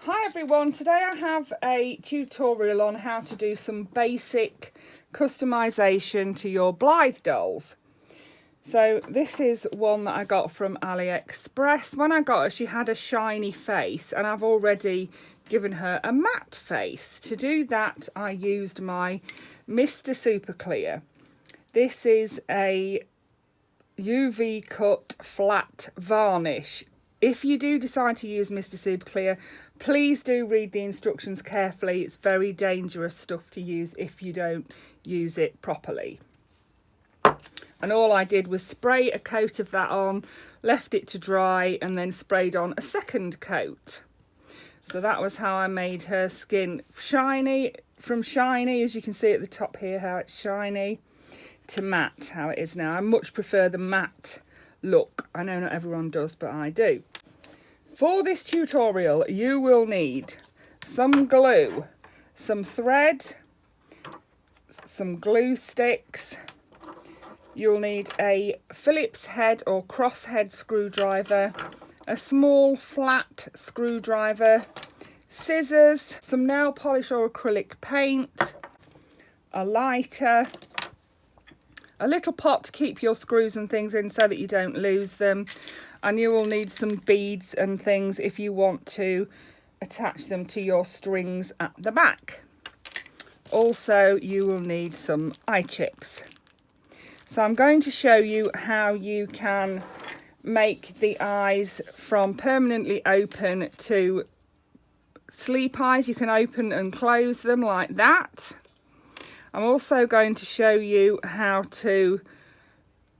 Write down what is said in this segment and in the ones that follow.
Hi everyone, today I have a tutorial on how to do some basic customization to your Blythe dolls. So this is one that I got from AliExpress. When I got her, she had a shiny face and I've already given her a matte face. To do that, I used my Mr. Super Clear. This is a UV cut flat varnish. If you do decide to use Mr. Super Clear, please do read the instructions carefully. It's very dangerous stuff to use if you don't use it properly. And all I did was spray a coat of that on, left it to dry, and then sprayed on a second coat. So that was how I made her skin shiny, from shiny, as you can see at the top here, how it's shiny, to matte, how it is now. I much prefer the matte look. I know not everyone does, but I do. For this tutorial, you will need some glue, some thread, some glue sticks. You'll need a Phillips head or cross head screwdriver, a small flat screwdriver, scissors, some nail polish or acrylic paint, a lighter, a little pot to keep your screws and things in so that you don't lose them, and you will need some beads and things if you want to attach them to your strings at the back. Also, you will need some eye chips. So I'm going to show you how you can make the eyes from permanently open to sleep eyes. You can open and close them like that. I'm also going to show you how to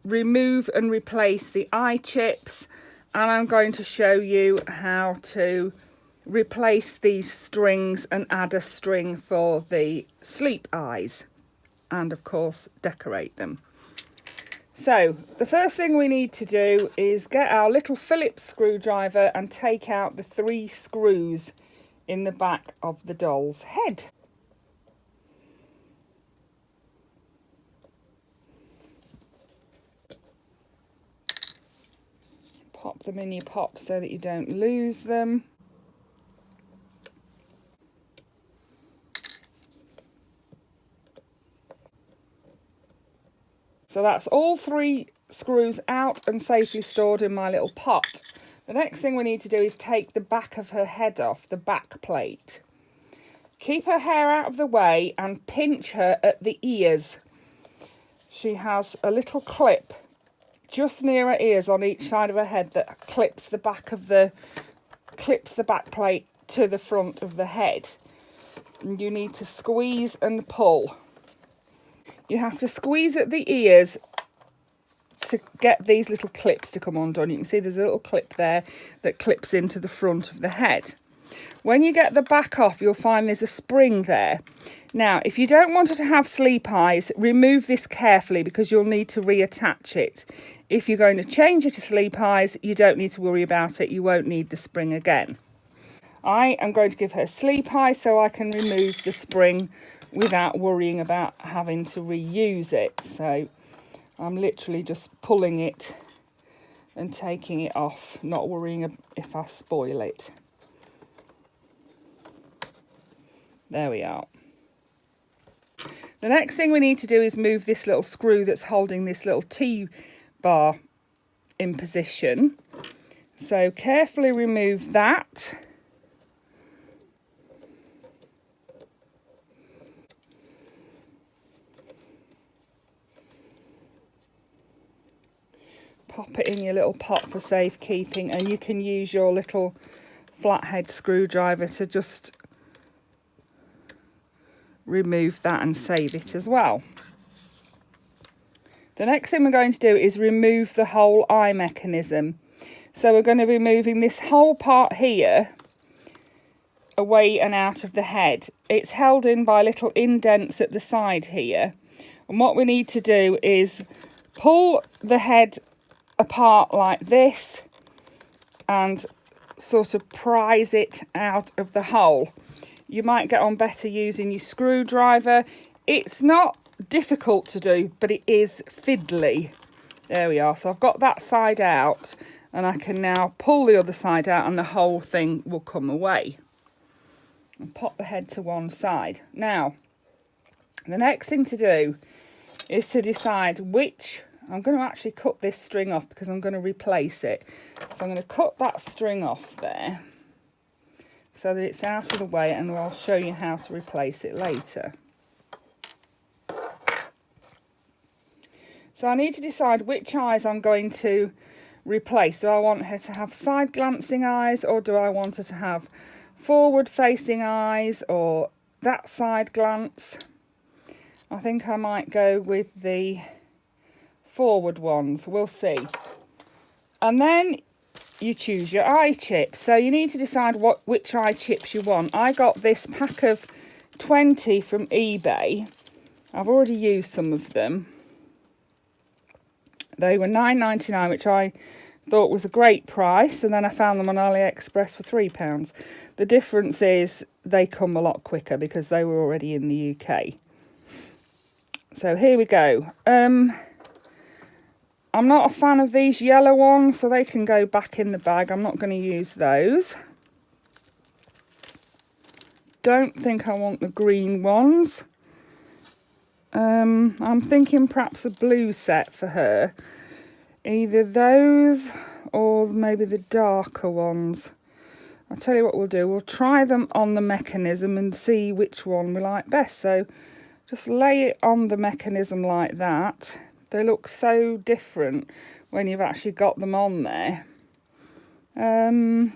remove and replace the eye chips, and I'm going to show you how to replace these strings and add a string for the sleep eyes, and of course decorate them. So the first thing we need to do is get our little Phillips screwdriver and take out the 3 screws in the back of the doll's head. Pop them in your pot so that you don't lose them. So that's all 3 screws out and safely stored in my little pot. The next thing we need to do is take the back of her head off, the back plate. Keep her hair out of the way and pinch her at the ears. She has a little clip just near her ears on each side of her head that clips the back plate to the front of the head. And you need to squeeze and pull. You have to squeeze at the ears to get these little clips to come undone. You can see there's a little clip there that clips into the front of the head. When you get the back off, you'll find there's a spring there. Now, if you don't want her to have sleep eyes, remove this carefully because you'll need to reattach it. If you're going to change it to sleep eyes, you don't need to worry about it. You won't need the spring again. I am going to give her sleep eyes so I can remove the spring without worrying about having to reuse it. So I'm literally just pulling it and taking it off, not worrying if I spoil it. There we are. The next thing we need to do is move this little screw that's holding this little T-bar in position. So carefully remove that. Pop it in your little pot for safekeeping, and you can use your little flathead screwdriver to just remove that and save it as well. The next thing we're going to do is remove the whole eye mechanism. So we're going to be moving this whole part here away and out of the head. It's held in by little indents at the side here. And what we need to do is pull the head apart like this and sort of prise it out of the hole. You might get on better using your screwdriver. It's not difficult to do, but it is fiddly. There we are. So I've got that side out and I can now pull the other side out and the whole thing will come away. and pop the head to one side. Now, the next thing to do is to decide which, I'm going to actually cut this string off because I'm going to replace it. So I'm going to cut that string off there so that it's out of the way, and I'll show you how to replace it later. So I need to decide which eyes I'm going to replace. Do I want her to have side glancing eyes, or do I want her to have forward facing eyes, or that side glance? I think I might go with the forward ones. We'll see. And then you choose your eye chips. So you need to decide which eye chips you want. I got this pack of 20 from eBay. I've already used some of them. They were £9.99, which I thought was a great price, and then I found them on AliExpress for £3. The difference is they come a lot quicker because they were already in the UK. So here we go. I'm not a fan of these yellow ones, so they can go back in the bag. I'm not going to use those. Don't think I want the green ones. I'm thinking perhaps a blue set for her. Either those or maybe the darker ones. I'll tell you what we'll do. We'll try them on the mechanism and see which one we like best. So just lay it on the mechanism like that. They look so different when you've actually got them on there. I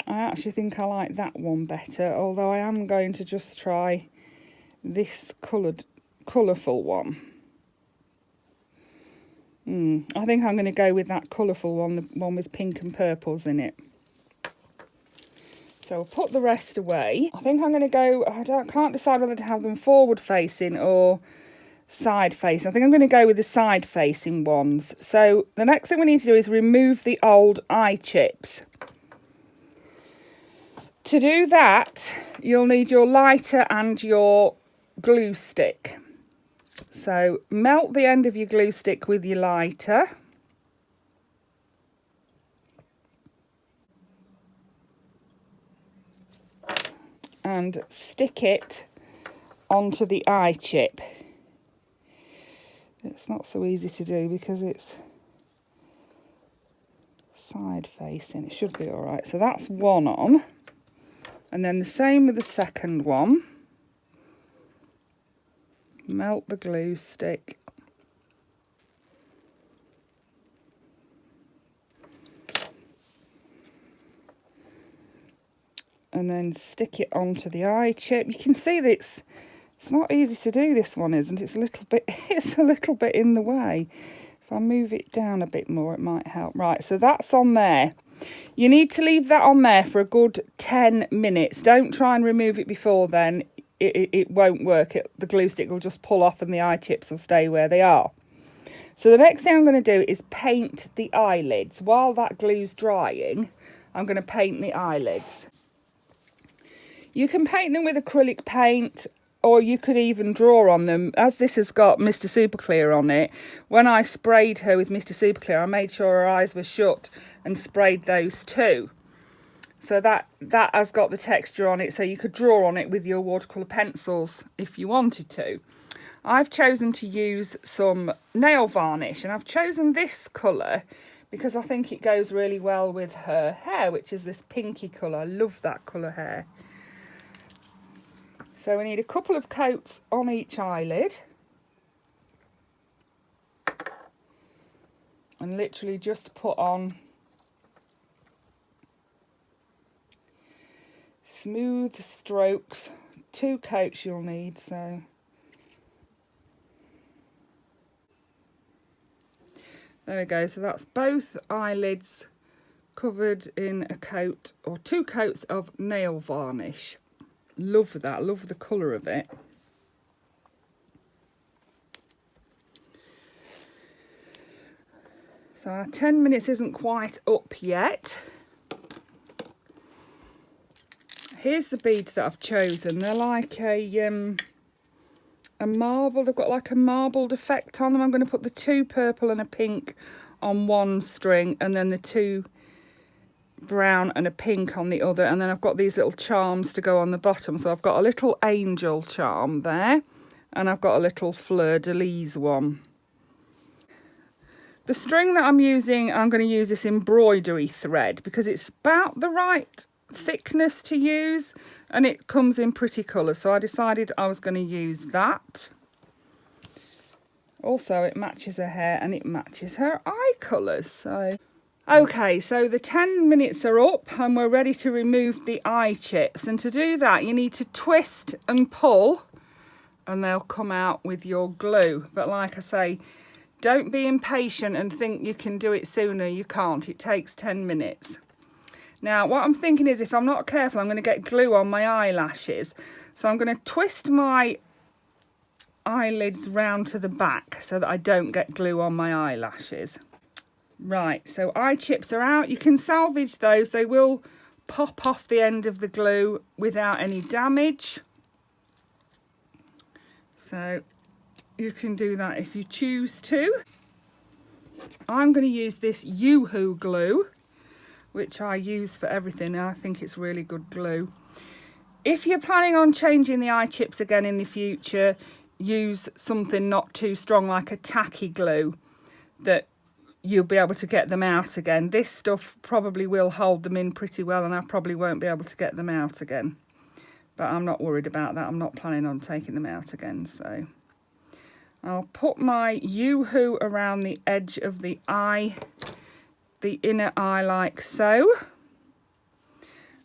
actually think I like that one better, although I am going to just try this colourful one. I think I'm going to go with that colourful one, the one with pink and purples in it. So I'll put the rest away. I think I'm going to go, can't decide whether to have them forward facing or side facing. I think I'm going to go with the side facing ones. So the next thing we need to do is remove the old eye chips. To do that, you'll need your lighter and your glue stick. So melt the end of your glue stick with your lighter. And stick it onto the eye chip. It's not so easy to do because it's side facing. It should be all right. So that's one on. And then the same with the second one. Melt the glue stick. And then stick it onto the eye chip. You can see that it's not easy to do, this one, isn't it? It's a little bit in the way. If I move it down a bit more, it might help. Right, so that's on there. You need to leave that on there for a good 10 minutes. Don't try and remove it before then. It won't work. The glue stick will just pull off and the eye chips will stay where they are. So the next thing I'm going to do is paint the eyelids. While that glue's drying, I'm going to paint the eyelids. You can paint them with acrylic paint, or you could even draw on them. As this has got Mr. Super Clear on it, when I sprayed her with Mr. Super Clear, I made sure her eyes were shut and sprayed those too. So that has got the texture on it, so you could draw on it with your watercolour pencils if you wanted to. I've chosen to use some nail varnish, and I've chosen this colour because I think it goes really well with her hair, which is this pinky colour. I love that colour hair. So we need a couple of coats on each eyelid. And literally just put on smooth strokes. 2 coats you'll need, so. There we go, so that's both eyelids covered in a coat or 2 coats of nail varnish. Love that, love the colour of it. So our 10 minutes isn't quite up yet. Here's the beads that I've chosen. They're like a marble. They've got like a marbled effect on them. I'm going to put the 2 purple and a pink on one string, and then the 2 brown and a pink on the other, and then I've got these little charms to go on the bottom. So I've got a little angel charm there, and I've got a little fleur-de-lis one. The string that I'm using, I'm going to use this embroidery thread because it's about the right thickness to use, and it comes in pretty colours, so I decided I was going to use that. Also, it matches her hair and it matches her eye colours. So okay, so the 10 minutes are up and we're ready to remove the eye chips, and to do that you need to twist and pull and they'll come out with your glue. But like I say, don't be impatient and think you can do it sooner. You can't. It takes 10 minutes. Now, what I'm thinking is, if I'm not careful, I'm going to get glue on my eyelashes. So I'm going to twist my eyelids round to the back so that I don't get glue on my eyelashes. Right, so eye chips are out. You can salvage those. They will pop off the end of the glue without any damage. So you can do that if you choose to. I'm going to use this Yoo-hoo glue, which I use for everything. I think it's really good glue. If you're planning on changing the eye chips again in the future, use something not too strong, like a tacky glue, that you'll be able to get them out again. This stuff probably will hold them in pretty well, and I probably won't be able to get them out again. But I'm not worried about that. I'm not planning on taking them out again. So I'll put my Yoo-hoo around the edge of the eye, the inner eye, like so,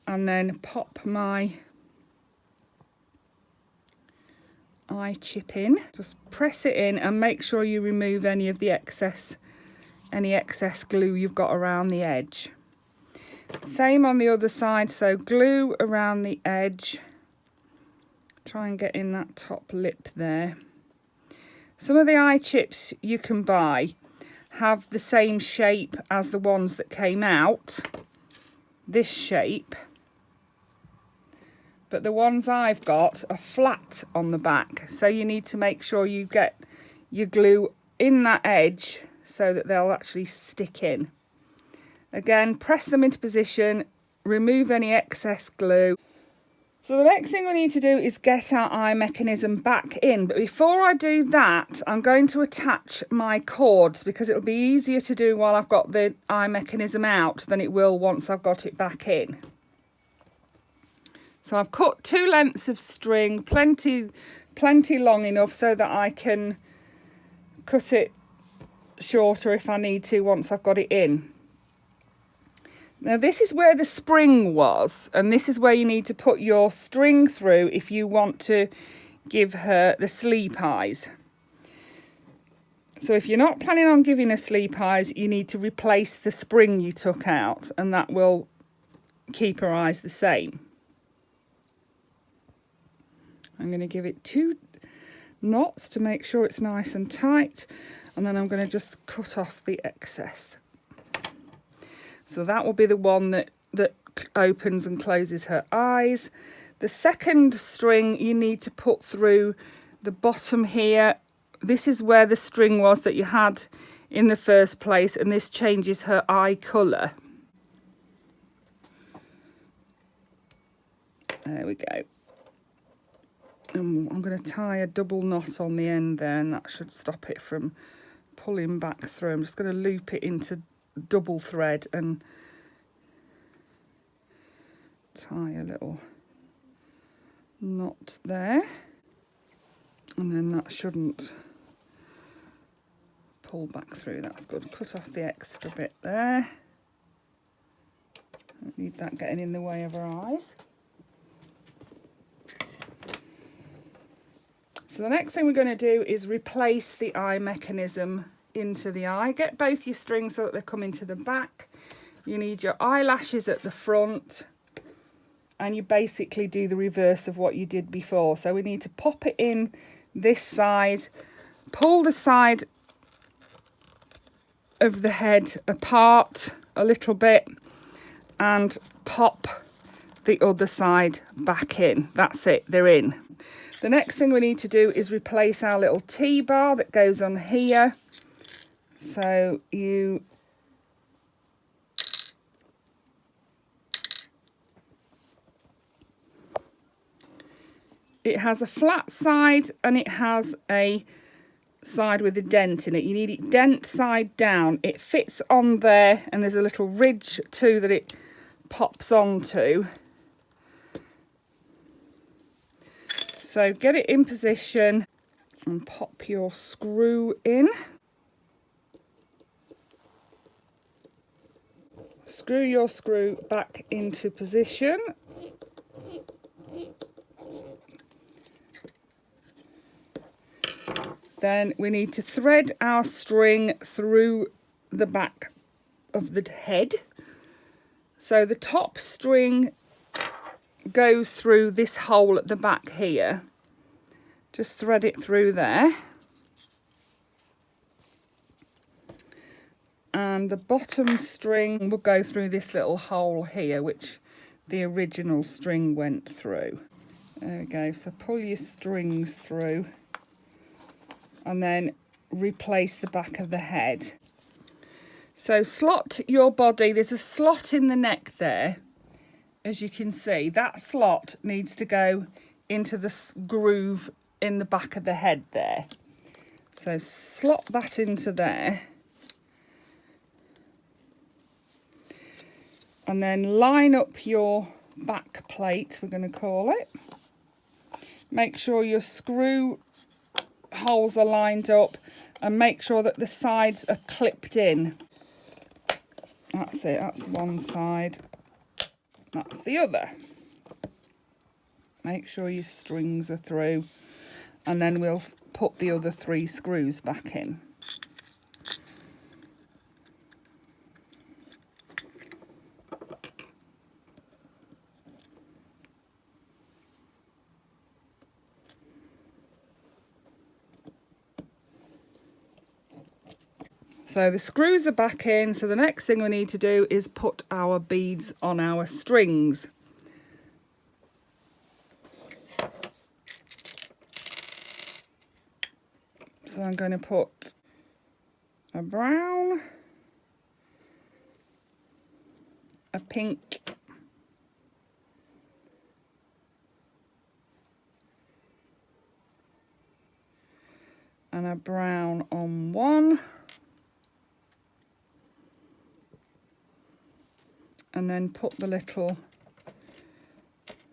and then pop my eye chip in. Just press it in and make sure you remove any of the excess glue you've got around the edge. Same on the other side, so glue around the edge. Try and get in that top lip there. Some of the eye chips you can buy have the same shape as the ones that came out, this shape, but the ones I've got are flat on the back, so you need to make sure you get your glue in that edge so that they'll actually stick in. Again, press them into position, remove any excess glue. So the next thing we need to do is get our eye mechanism back in. But before I do that, I'm going to attach my cords, because it'll be easier to do while I've got the eye mechanism out than it will once I've got it back in. So I've cut 2 lengths of string, plenty long enough so that I can cut it shorter if I need to once I've got it in. Now this is where the spring was, and this is where you need to put your string through if you want to give her the sleep eyes. So if you're not planning on giving her sleep eyes, you need to replace the spring you took out, and that will keep her eyes the same. I'm going to give it 2 knots to make sure it's nice and tight, and then I'm going to just cut off the excess. So that will be the one that opens and closes her eyes. The second string you need to put through the bottom here. This is where the string was that you had in the first place, and this changes her eye colour. There we go. And I'm going to tie a double knot on the end there, and that should stop it from pulling back through. I'm just going to loop it into double thread and tie a little knot there, and then that shouldn't pull back through. That's good. Cut off the extra bit there. Don't need that getting in the way of her eyes. So the next thing we're going to do is replace the eye mechanism into the eye. Get both your strings so that they come into the back. You need your eyelashes at the front, and you basically do the reverse of what you did before. So we need to pop it in this side, pull the side of the head apart a little bit, and pop the other side back in. That's it, they're in. The next thing we need to do is replace our little T-bar that goes on here. So you it has a flat side and it has a side with a dent in it. You need it dent side down. It fits on there, and there's a little ridge too that it pops onto. So get it in position and pop your screw in. Screw your screw back into position. Then we need to thread our string through the back of the head. So the top string goes through this hole at the back here. Just thread it through there. And the bottom string will go through this little hole here, which the original string went through. There we go. So pull your strings through and then replace the back of the head. So slot your body. There's a slot in the neck there. As you can see, that slot needs to go into the groove in the back of the head there. So slot that into there. And then line up your back plate, we're going to call it. Make sure your screw holes are lined up and make sure that the sides are clipped in. That's it, that's one side. That's the other. Make sure your strings are through, and then we'll put the other 3 screws back in. So the screws are back in, so the next thing we need to do is put our beads on our strings. So I'm going to put a brown, a pink, and a brown on one. And then put the little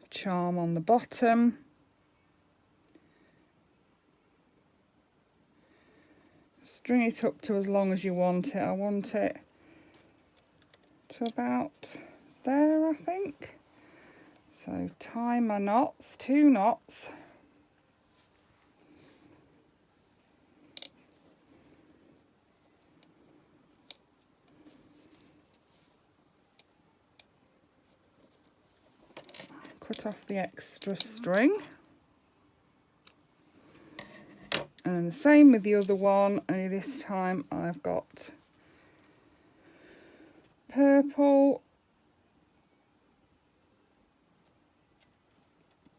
charm on the bottom. String it up to as long as you want it. I want it to about there, I think. So tie my knots, 2 knots. Cut off the extra string, and then the same with the other one, only this time I've got purple,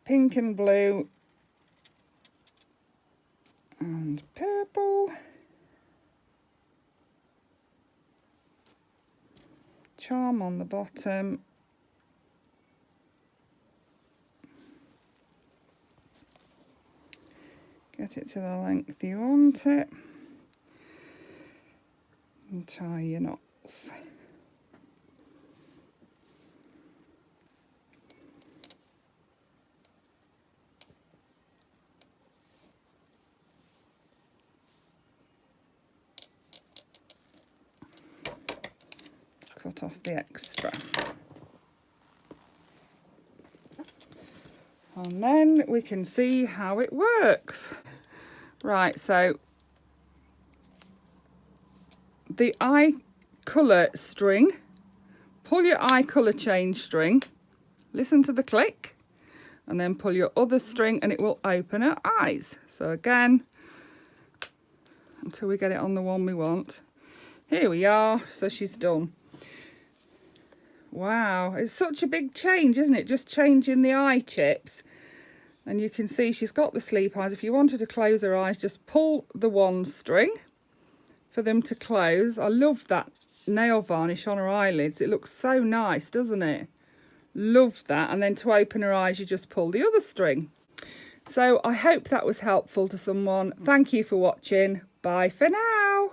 pink and blue, and purple, charm on the bottom. Get it to the length you want it, and tie your knots. Cut off the extra. And then we can see how it works. Right, so the eye colour string, pull your eye colour change string, listen to the click, and then pull your other string and it will open her eyes. So again, until we get it on the one we want. Here we are, so she's done. Wow, it's such a big change, isn't it? Just changing the eye chips. And you can see she's got the sleep eyes. If you wanted to close her eyes, just pull the one string for them to close. I love that nail varnish on her eyelids. It looks so nice, doesn't it? Love that. And then to open her eyes, you just pull the other string. So I hope that was helpful to someone. Thank you for watching. Bye for now.